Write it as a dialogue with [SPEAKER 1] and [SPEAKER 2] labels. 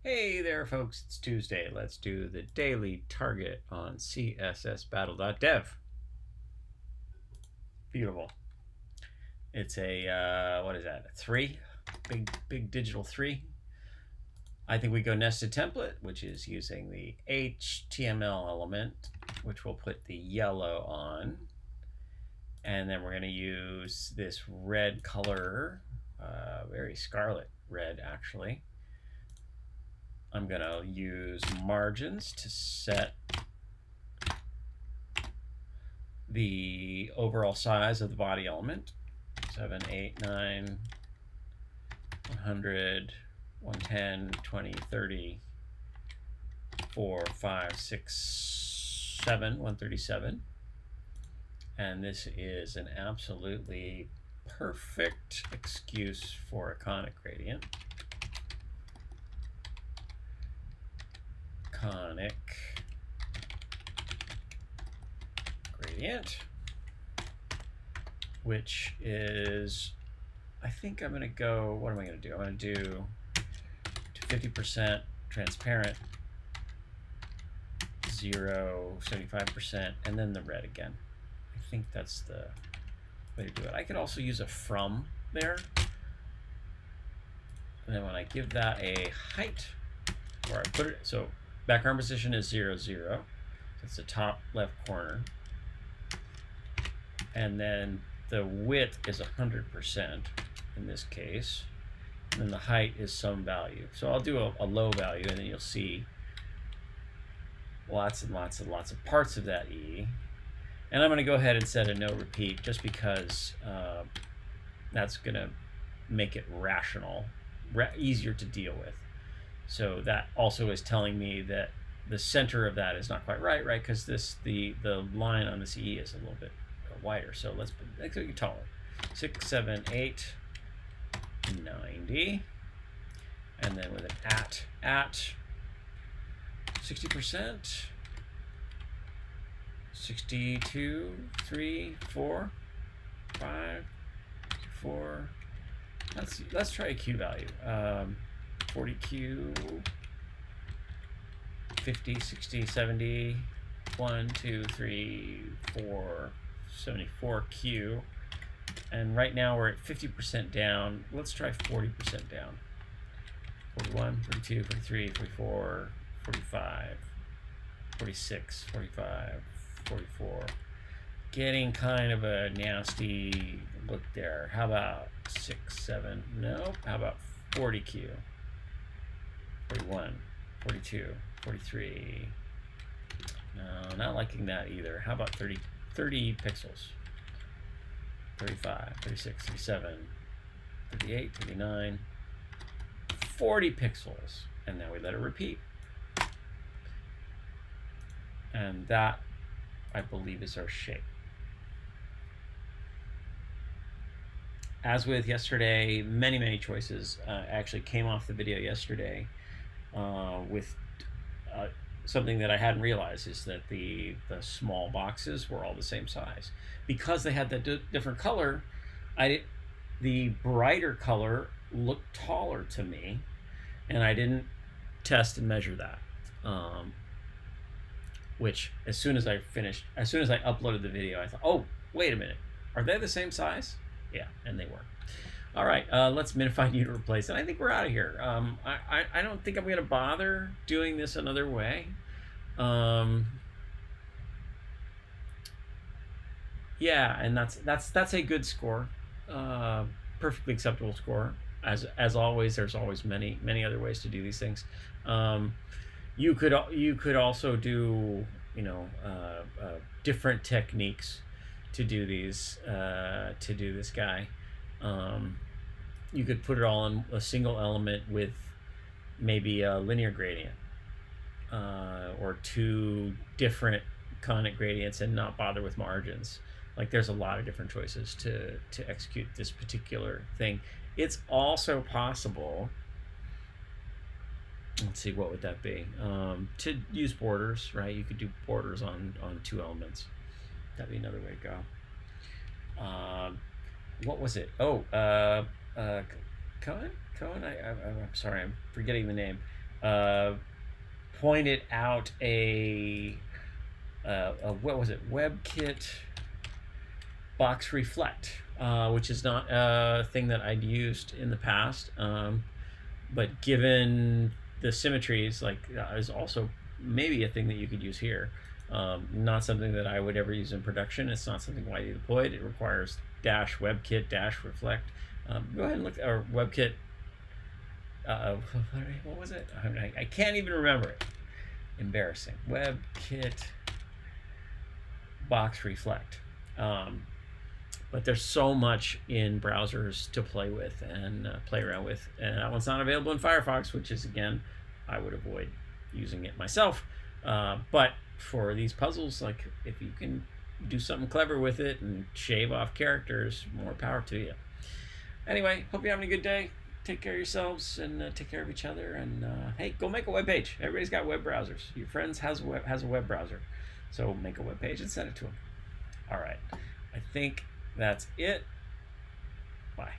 [SPEAKER 1] Hey there, folks. It's Tuesday. Let's do the daily target on CSSBattle.dev. Beautiful. It's a, what is that? A 3? Big digital 3. I think we go nested template, which is using the HTML element, which we'll put the yellow on. And then we're going to use this red color, very scarlet red, actually. I'm going to use margins to set the overall size of the body element. 7, 8, 9, 100, 110, 20, 30, 4, 5, 6, 7, 137. And this is an absolutely perfect excuse for a conic gradient. Conic gradient, which is, I think I'm going to go, what am I going to do? I'm going to do to 50% transparent, 0, 75%, and then the red again. I think that's the way to do it. I could also use a from there. And then when I give that a height, or I put it, so background position is 0, 0. That's the top left corner. And then the width is 100% in this case. And then the height is some value. So I'll do a low value, and then you'll see lots and lots and lots of parts of that E. And I'm going to go ahead and set a no repeat just because that's going to make it rational, easier to deal with. So that also is telling me that the center of that is not quite right, because the line on this E is a little bit wider. So let's make it taller. 6, 7, 8, 90. And then with an at 60%. 62, 3, 4, 5, 4. Let's try a Q value. 40 Q, 50, 60, 70, 1, 2, 3, 4, 74 Q. And right now we're at 50% down. Let's try 40% down. 41, 42, 43, 44, 45, 46, 45, 44. Getting kind of a nasty look there. How about 6, 7? Nope. How about 40 Q? 41, 42, 43. No, not liking that either. How about 30 pixels? 35, 36, 37, 38, 39, 40 pixels. And now we let it repeat. And that, I believe, is our shape. As with yesterday, many choices actually came off the video yesterday with something that I hadn't realized, is that the small boxes were all the same size. Because they had the different color, the brighter color looked taller to me, and I didn't test and measure that. Which, as soon as I uploaded the video, I thought, oh, wait a minute, are they the same size? Yeah, and they were. All right, let's minify new to replace. And I think we're out of here. I don't think I'm going to bother doing this another way. Yeah, and that's a good score, perfectly acceptable score. As always, there's always many other ways to do these things. You could also do different techniques to do these to do this guy. You could put it all in a single element with maybe a linear gradient or 2 different conic gradients and not bother with margins. Like, there's a lot of different choices to execute this particular thing. It's also possible, let's see, what would that be? To use borders, right? You could do borders on 2 elements. That'd be another way to go. What was it? Oh, Cohen? I'm sorry, I'm forgetting the name. pointed out what was it, WebKit box reflect, which is not a thing that I'd used in the past, but given the symmetries, like is also maybe a thing that you could use here. Not something that I would ever use in production. It's not something widely deployed. It requires -WebKit -reflect. Go ahead and look, or WebKit. What was it? I can't even remember it. Embarrassing. WebKit box reflect. But there's so much in browsers to play with and play around with, and that one's not available in Firefox, which is, again, I would avoid using it myself. But for these puzzles, like, if you can do something clever with it and shave off characters, more power to you. Anyway, hope you're having a good day. Take care of yourselves and take care of each other. And hey, go make a web page. Everybody's got web browsers. Your friends has a web browser, so make a web page and send it to them. All right, I think that's it. Bye.